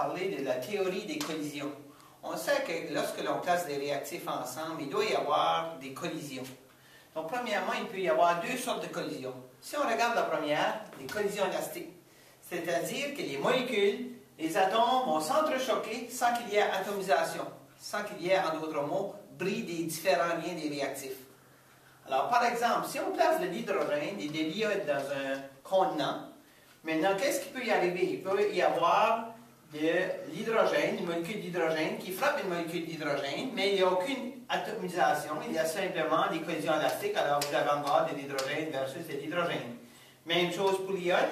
parler de la théorie des collisions. On sait que lorsque l'on place des réactifs ensemble, il doit y avoir des collisions. Donc, premièrement, il peut y avoir deux sortes de collisions. Si on regarde la première, les collisions élastiques, c'est-à-dire que les molécules, les atomes vont s'entrechoquer sans qu'il y ait atomisation, sans qu'il y ait, en d'autres mots, bris des différents liens des réactifs. Alors, par exemple, si on place de l'hydrogène et de l'iode dans un contenant, maintenant, qu'est-ce qui peut y arriver? Il peut y avoir de l'hydrogène, une molécule d'hydrogène qui frappe une molécule d'hydrogène, mais il n'y a aucune atomisation, il y a simplement des collisions élastiques, alors vous avez encore de l'hydrogène versus de l'hydrogène. Même chose pour l'iode,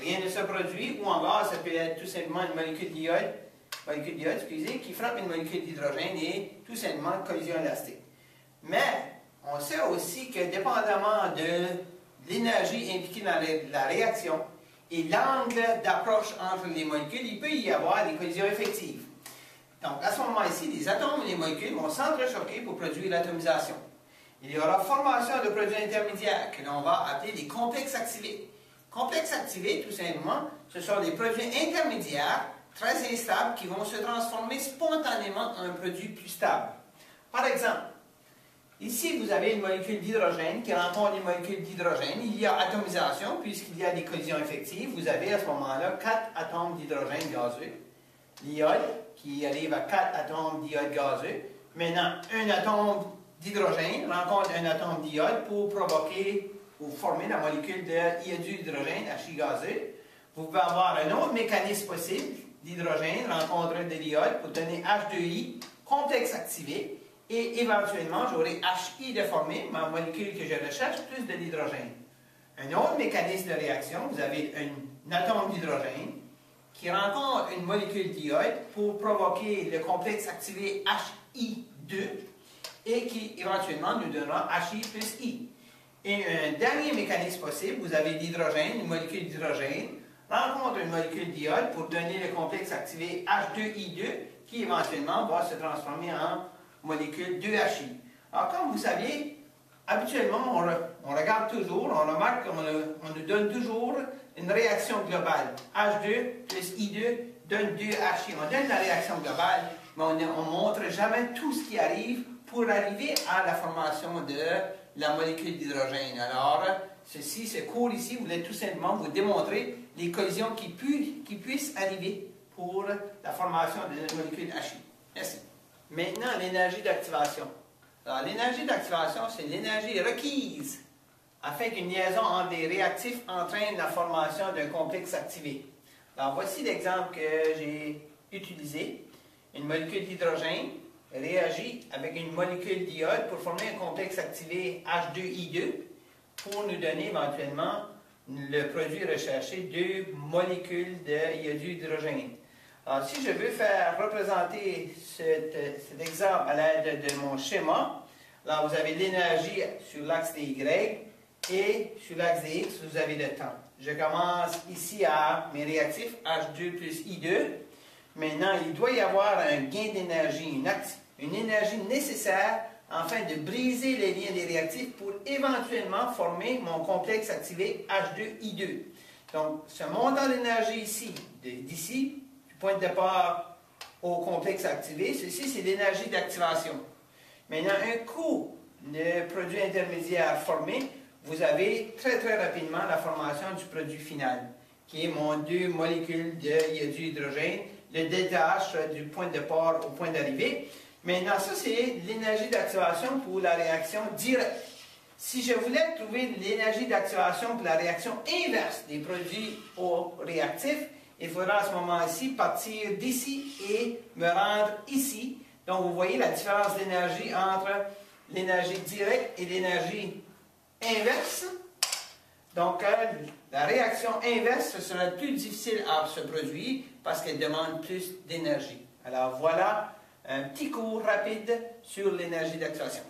rien ne se produit, ou encore ça peut être tout simplement une molécule d'iode, qui frappe une molécule d'hydrogène et tout simplement une collision élastique. Mais on sait aussi que dépendamment de l'énergie impliquée dans la réaction et l'angle d'approche entre les molécules, il peut y avoir des collisions effectives. Donc à ce moment-ci, les atomes et les molécules vont s'entrechoquer pour produire l'atomisation. Il y aura formation de produits intermédiaires que l'on va appeler des complexes activés. Complexes activés, tout simplement, ce sont des produits intermédiaires très instables qui vont se transformer spontanément en un produit plus stable. Par exemple, ici, vous avez une molécule d'hydrogène qui rencontre une molécule d'hydrogène. Il y a atomisation puisqu'il y a des collisions effectives. Vous avez à ce moment-là 4 atomes d'hydrogène gazeux. L'iode qui arrive à 4 atomes d'iode gazeux. Maintenant, un atome d'hydrogène rencontre un atome d'iode pour provoquer ou former la molécule d'hydrogène, Hi gazeux. Vous pouvez avoir un autre mécanisme possible d'hydrogène rencontre de l'iode pour donner H2I, complexe activé. Et éventuellement, j'aurai Hi de former, ma molécule que je recherche, plus de l'hydrogène. Un autre mécanisme de réaction, vous avez un atome d'hydrogène qui rencontre une molécule d'iode pour provoquer le complexe activé Hi2 et qui éventuellement nous donnera Hi plus I. Et un dernier mécanisme possible, vous avez l'hydrogène, une molécule d'hydrogène, rencontre une molécule d'iode pour donner le complexe activé H2I2 qui éventuellement va se transformer en molécule 2Hi. Alors, comme vous saviez, habituellement, on regarde toujours, on remarque qu'on nous donne toujours une réaction globale. H2 plus I2 donne 2Hi. On donne la réaction globale, mais on ne montre jamais tout ce qui arrive pour arriver à la formation de la molécule d'hydrogène. Alors, ce cours ici voulait tout simplement vous démontrer les collisions qui puissent arriver pour la formation de la molécule Hi. Merci. Maintenant, l'énergie d'activation. Alors, l'énergie d'activation, c'est l'énergie requise afin qu'une liaison entre des réactifs entraîne la formation d'un complexe activé. Alors, voici l'exemple que j'ai utilisé. Une molécule d'hydrogène réagit avec une molécule d'iode pour former un complexe activé H2I2 pour nous donner éventuellement le produit recherché de molécules d'hydrogène. Alors, si je veux faire représenter cet exemple à l'aide de mon schéma, là, vous avez l'énergie sur l'axe des Y et sur l'axe des X, vous avez le temps. Je commence ici à mes réactifs H2 plus I2. Maintenant, il doit y avoir un gain d'énergie, une énergie nécessaire afin de briser les liens des réactifs pour éventuellement former mon complexe activé H2I2. Donc, ce montant d'énergie ici, d'ici, point de départ au complexe activé, ceci c'est l'énergie d'activation. Maintenant, un coup de produit intermédiaire formé, vous avez très rapidement la formation du produit final, qui est mon 2 molécules d'hydrogène, le ΔH du point de départ au point d'arrivée. Maintenant, ça c'est l'énergie d'activation pour la réaction directe. Si je voulais trouver l'énergie d'activation pour la réaction inverse des produits au réactif, il faudra à ce moment-ci partir d'ici et me rendre ici. Donc, vous voyez la différence d'énergie entre l'énergie directe et l'énergie inverse. Donc, la réaction inverse, ce sera plus difficile à se produire parce qu'elle demande plus d'énergie. Alors, voilà un petit cours rapide sur l'énergie d'activation.